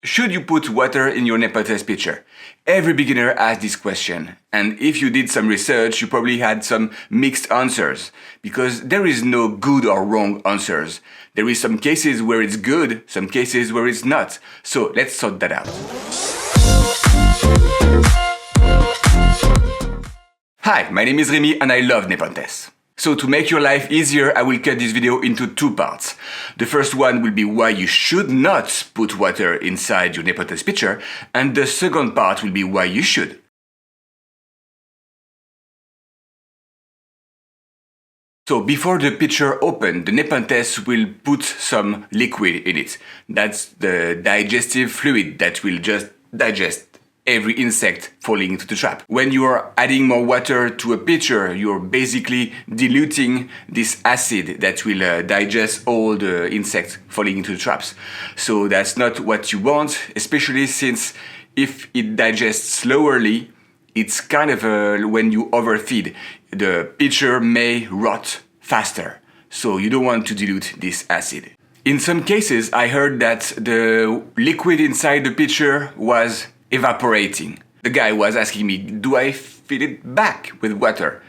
should you put water in your Nepenthes pitcher? Every beginner asks this question, and if you did some research, you probably had some mixed answers, because there is no good or wrong answers. There is some cases where it's good, some cases where it's not. So let's sort that out. Hi, my name is Remy and I love Nepenthes. So to make your life easier, I will cut this video into two parts. The first one will be why you should not put water inside your Nepenthes pitcher, and the second part will be why you should. So before the pitcher opens, the Nepenthes will put some liquid in it. That's the digestive fluid that will just digest every insect falling into the trap. When you are adding more water to a pitcher, you're basically diluting this acid that will digest all the insects falling into the traps. So that's not what you want, especially since if it digests slowly, it's kind of when you overfeed, the pitcher may rot faster. So you don't want to dilute this acid. In some cases, I heard that the liquid inside the pitcher was evaporating. The guy was asking me, do I fill it back with water?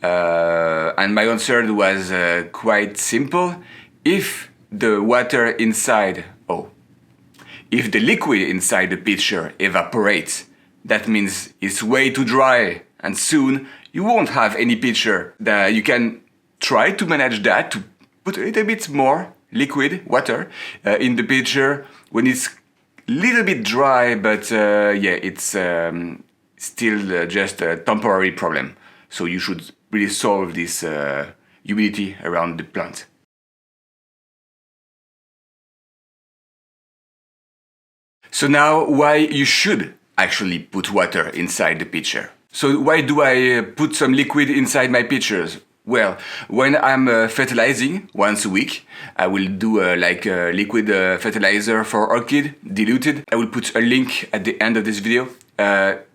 And my answer was quite simple. If the liquid inside the pitcher evaporates, that means it's way too dry, and soon you won't have any pitcher. You can try to manage that, to put a little bit more liquid, water, in the pitcher when it's little bit dry, but it's still just a temporary problem. So you should really solve this humidity around the plant. So now, why you should actually put water inside the pitcher. So why do I put some liquid inside my pitchers? Well, when I'm fertilizing once a week, I will do liquid fertilizer for orchid, diluted. I will put a link at the end of this video.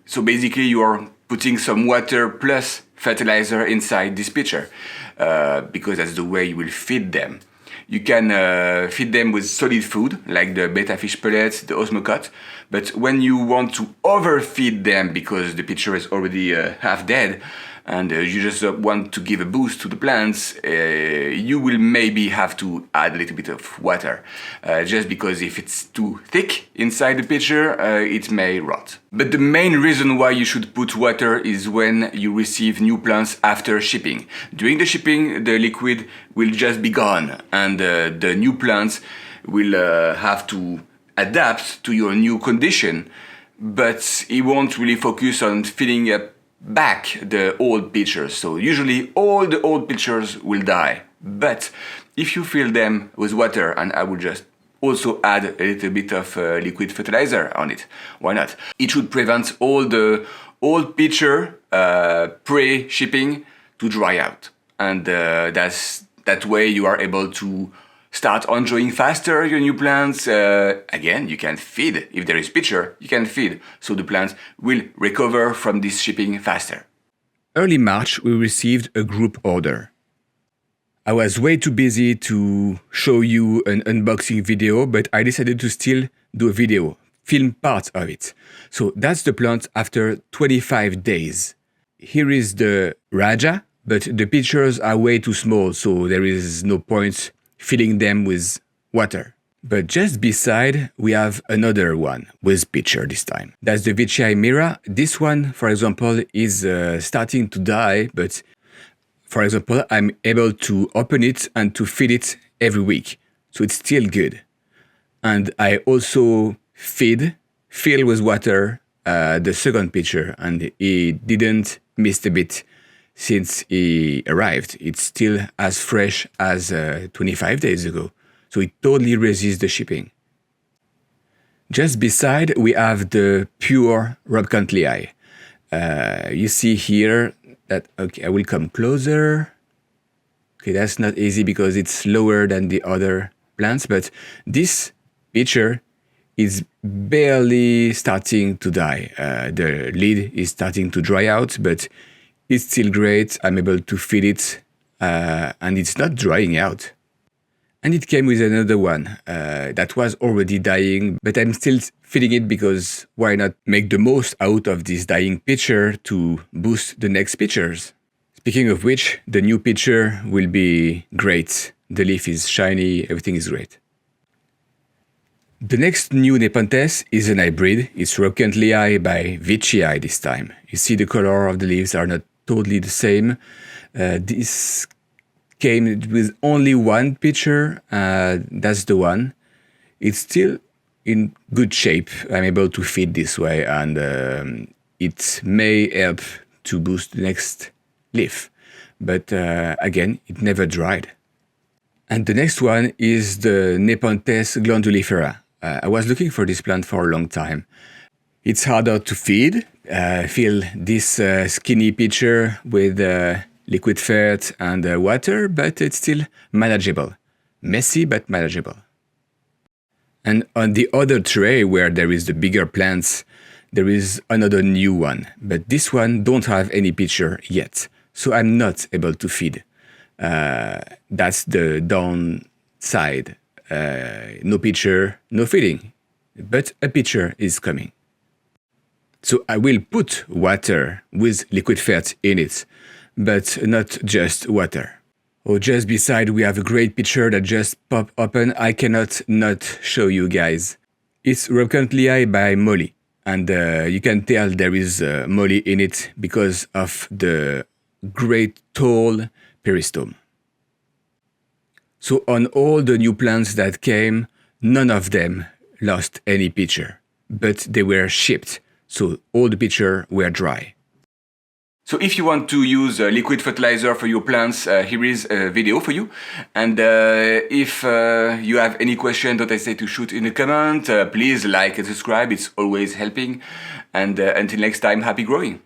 So basically you are putting some water plus fertilizer inside this pitcher, because that's the way you will feed them. You can feed them with solid food, like the betta fish pellets, the osmocote. But when you want to overfeed them because the pitcher is already half dead, and you just want to give a boost to the plants, you will maybe have to add a little bit of water. Just because if it's too thick inside the pitcher, it may rot. But the main reason why you should put water is when you receive new plants after shipping. During the shipping, the liquid will just be gone, and the new plants will have to adapt to your new condition, but it won't really focus on filling up back the old pitchers. So usually all the old pitchers will die. But if you fill them with water, and I will just also add a little bit of liquid fertilizer on it, why not? It should prevent all the old pitcher pre-shipping to dry out. And that way you are able to start enjoying faster your new plants. Again, you can feed. If there is pitcher, you can feed. So the plants will recover from this shipping faster. Early March, we received a group order. I was way too busy to show you an unboxing video, but I decided to still do a video, film parts of it. So that's the plant after 25 days. Here is the Raja, but the pitchers are way too small, so there is no point filling them with water. But just beside, we have another one with pitcher this time. That's the Vichai Mira. This one, for example, is starting to die, but for example, I'm able to open it and to feed it every week. So it's still good. And I also fill with water the second pitcher, and he didn't miss a bit since he arrived. It's still as fresh as 25 days ago. So it totally resists the shipping. Just beside, we have the pure Robcantlii. You see here that, okay, I will come closer. Okay, that's not easy because it's lower than the other plants, but this pitcher is barely starting to die. The lid is starting to dry out, but it's still great. I'm able to feed it, and it's not drying out. And it came with another one that was already dying, but I'm still feeding it because why not make the most out of this dying pitcher to boost the next pitchers? Speaking of which, the new pitcher will be great. The leaf is shiny, everything is great. The next new Nepenthes is an hybrid. It's Rokentlii by Vicii this time. You see the color of the leaves are not totally the same. This came with only one pitcher, that's the one. It's still in good shape. I'm able to feed this way, and it may help to boost the next leaf. But again, it never dried. And the next one is the Nepenthes glandulifera. I was looking for this plant for a long time. It's harder to feed. Fill this skinny pitcher with liquid fat and water, but it's still manageable. Messy, but manageable. And on the other tray, where there is the bigger plants, there is another new one. But this one don't have any pitcher yet, so I'm not able to feed. That's the downside. No pitcher, no feeding. But a pitcher is coming. So I will put water with liquid fat in it, but not just water. Oh, just beside we have a great pitcher that just popped open. I cannot not show you guys. It's Rokentlii by Molly, and you can tell there is Molly in it because of the great tall peristome. So on all the new plants that came, none of them lost any pitcher, but they were shipped, so all the pitchers were dry. So if you want to use liquid fertilizer for your plants, here is a video for you. And if you have any question, don't hesitate to shoot in a comment. Please like and subscribe, it's always helping. And until next time, happy growing!